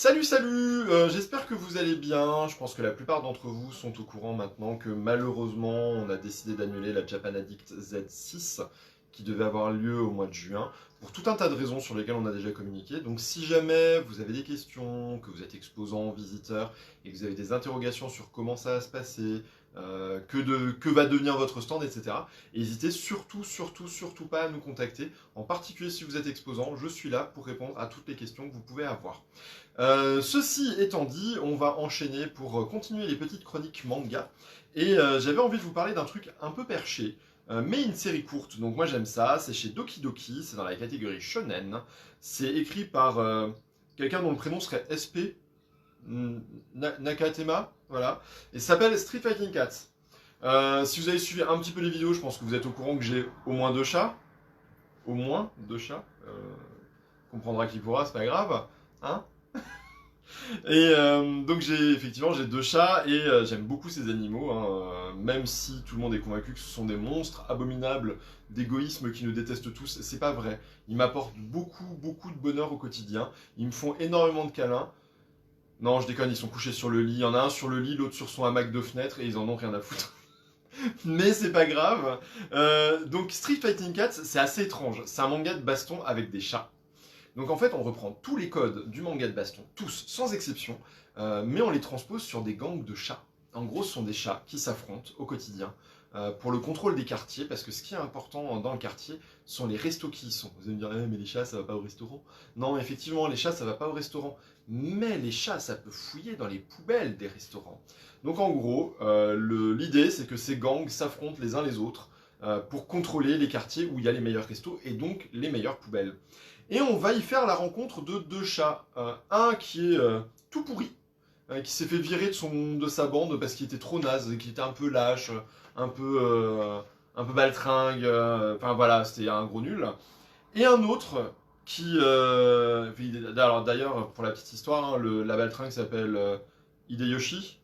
Salut, salut, j'espère que vous allez bien. Je pense que la plupart d'entre vous sont au courant maintenant que malheureusement on a décidé d'annuler la Japan Addict Z6 qui devait avoir lieu au mois de juin pour tout un tas de raisons sur lesquelles on a déjà communiqué. Donc si jamais vous avez des questions, que vous êtes exposant, visiteur et que vous avez des interrogations sur comment ça va se passer, que va devenir votre stand, etc. N'hésitez surtout pas à nous contacter. En particulier si vous êtes exposant, je suis là pour répondre à toutes les questions que vous pouvez avoir. Ceci étant dit, on va enchaîner pour continuer les petites chroniques manga. Et j'avais envie de vous parler d'un truc un peu perché, mais une série courte. Donc moi j'aime ça, c'est chez Doki Doki, c'est dans la catégorie shonen. C'est écrit par quelqu'un dont le prénom serait SP Nakatema, voilà. Et ça s'appelle Street Fighting Cats. Si vous avez suivi un petit peu les vidéos, je pense que vous êtes au courant que j'ai au moins deux chats. Au moins deux chats. Comprendra qui pourra, c'est pas grave. Hein? Et donc effectivement j'ai deux chats et j'aime beaucoup ces animaux, hein, même si tout le monde est convaincu que ce sont des monstres abominables d'égoïsme qui nous détestent tous, c'est pas vrai. Ils m'apportent beaucoup de bonheur au quotidien, ils me font énormément de câlins. Non, je déconne, ils sont couchés sur le lit, il y en a un sur le lit, l'autre sur son hamac de fenêtre et ils en ont rien à foutre. Mais c'est pas grave. Donc Street Fighting Cats, c'est assez étrange, c'est un manga de baston avec des chats. Donc en fait, on reprend tous les codes du manga de baston, tous, sans exception, mais on les transpose sur des gangs de chats. En gros, ce sont des chats qui s'affrontent au quotidien pour le contrôle des quartiers, parce que ce qui est important dans le quartier sont les restos qui y sont. Vous allez me dire, mais les chats, ça va pas au restaurant. Non, effectivement, les chats, ça va pas au restaurant. Mais les chats, ça peut fouiller dans les poubelles des restaurants. Donc en gros, l'idée, c'est que ces gangs s'affrontent les uns les autres pour contrôler les quartiers où il y a les meilleurs restos et donc les meilleures poubelles. Et on va y faire la rencontre de deux chats. Un qui est tout pourri, qui s'est fait virer de sa bande parce qu'il était trop naze, qu'il était un peu lâche, un peu baltringue, enfin voilà, c'était un gros nul. Et un autre qui... alors d'ailleurs, pour la petite histoire, hein, la baltringue s'appelle Hideyoshi,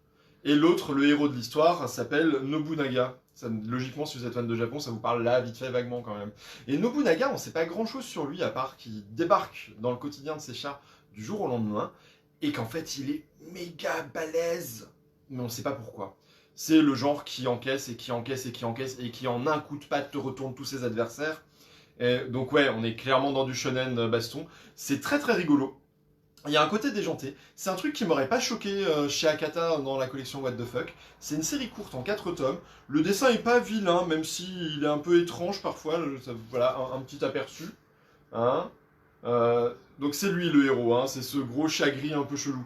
et l'autre, le héros de l'histoire, s'appelle Nobunaga. Logiquement, si vous êtes fan de Japon, ça vous parle là, vite fait, vaguement quand même. Et Nobunaga, on sait pas grand chose sur lui, à part qu'il débarque dans le quotidien de ses chats du jour au lendemain, et qu'en fait, il est méga balèze. Mais on sait pas pourquoi. C'est le genre qui encaisse et qui encaisse et qui encaisse, et qui en un coup de patte te retourne tous ses adversaires. Et donc ouais, on est clairement dans du shonen baston. C'est très rigolo. Il y a un côté déjanté. C'est un truc qui m'aurait pas choqué chez Akata dans la collection What the Fuck. C'est une série courte en 4 tomes. Le dessin est pas vilain, même s'il est un peu étrange parfois. Voilà, un petit aperçu. Hein. Donc c'est lui le héros, hein, c'est ce gros chat gris un peu chelou.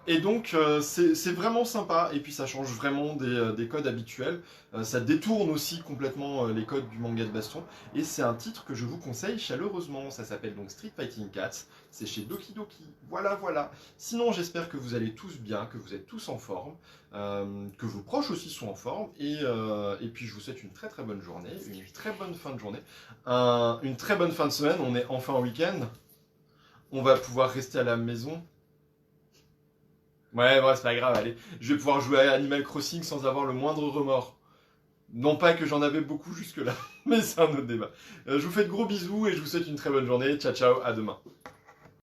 Et donc c'est vraiment sympa, et puis ça change vraiment des codes habituels. Ça détourne aussi complètement les codes du manga de baston, et c'est un titre que je vous conseille chaleureusement. Ça s'appelle donc Street Fighting Cats, c'est chez Doki Doki. Voilà. Sinon j'espère que vous allez tous bien, que vous êtes tous en forme, que vos proches aussi sont en forme, et puis je vous souhaite une très bonne journée, une très bonne fin de journée, une très bonne fin de semaine. On est enfin en week-end. On va pouvoir rester à la maison. Ouais, c'est pas grave, allez. Je vais pouvoir jouer à Animal Crossing sans avoir le moindre remords. Non pas que j'en avais beaucoup jusque-là, mais c'est un autre débat. Je vous fais de gros bisous et je vous souhaite une très bonne journée. Ciao, à demain.